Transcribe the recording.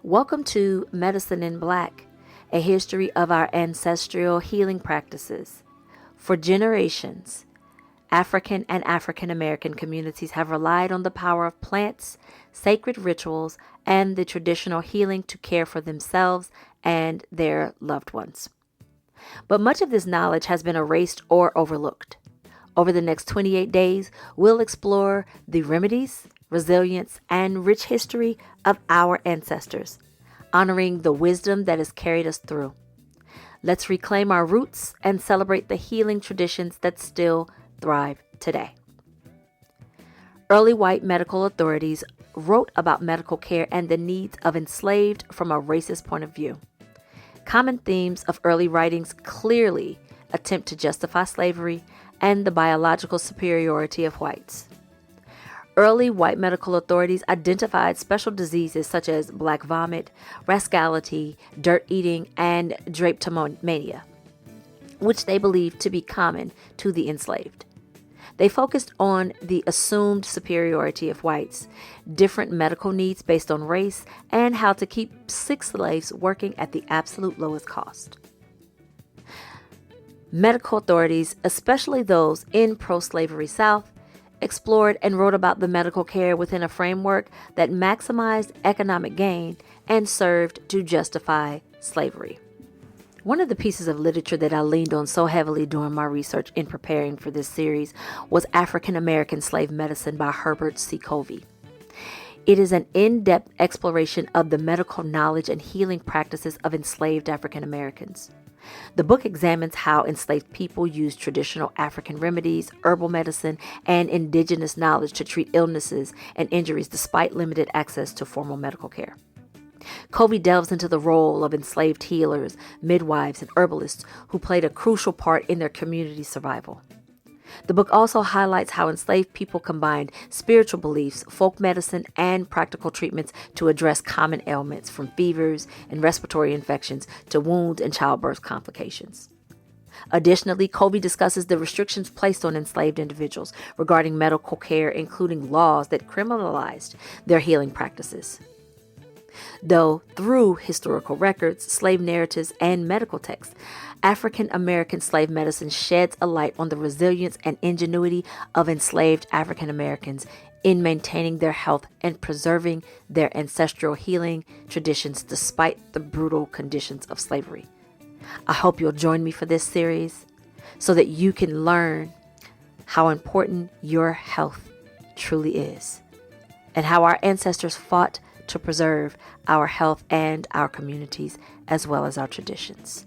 Welcome to Medicine in Black, a history of our ancestral healing practices. For generations, African and African American communities have relied on the power of plants, sacred rituals, and the traditional healing to care for themselves and their loved ones. But much of this knowledge has been erased or overlooked. Over the next 28 days, we'll explore the remedies, resilience, and rich history of our ancestors, honoring the wisdom that has carried us through. Let's reclaim our roots and celebrate the healing traditions that still thrive today. Early white medical authorities wrote about medical care and the needs of enslaved from a racist point of view. Common themes of early writings clearly attempt to justify slavery and the biological superiority of whites. Early white medical authorities identified special diseases such as black vomit, rascality, dirt eating, and drapetomania, which they believed to be common to the enslaved. They focused on the assumed superiority of whites, different medical needs based on race, and how to keep sick slaves working at the absolute lowest cost. Medical authorities, especially those in pro-slavery South, explored and wrote about the medical care within a framework that maximized economic gain and served to justify slavery. One of the pieces of literature that I leaned on so heavily during my research in preparing for this series was African American Slave Medicine by Herbert C. Covey. It is an in-depth exploration of the medical knowledge and healing practices of enslaved African Americans. The book examines how enslaved people used traditional African remedies, herbal medicine, and indigenous knowledge to treat illnesses and injuries despite limited access to formal medical care. Covey delves into the role of enslaved healers, midwives, and herbalists who played a crucial part in their community's survival. The book also highlights how enslaved people combined spiritual beliefs, folk medicine, and practical treatments to address common ailments from fevers and respiratory infections to wounds and childbirth complications. Additionally, Covey discusses the restrictions placed on enslaved individuals regarding medical care, including laws that criminalized their healing practices. Though through historical records, slave narratives, and medical texts, African American slave medicine sheds a light on the resilience and ingenuity of enslaved African Americans in maintaining their health and preserving their ancestral healing traditions despite the brutal conditions of slavery. I hope you'll join me for this series so that you can learn how important your health truly is and how our ancestors fought to preserve our health and our communities as well as our traditions.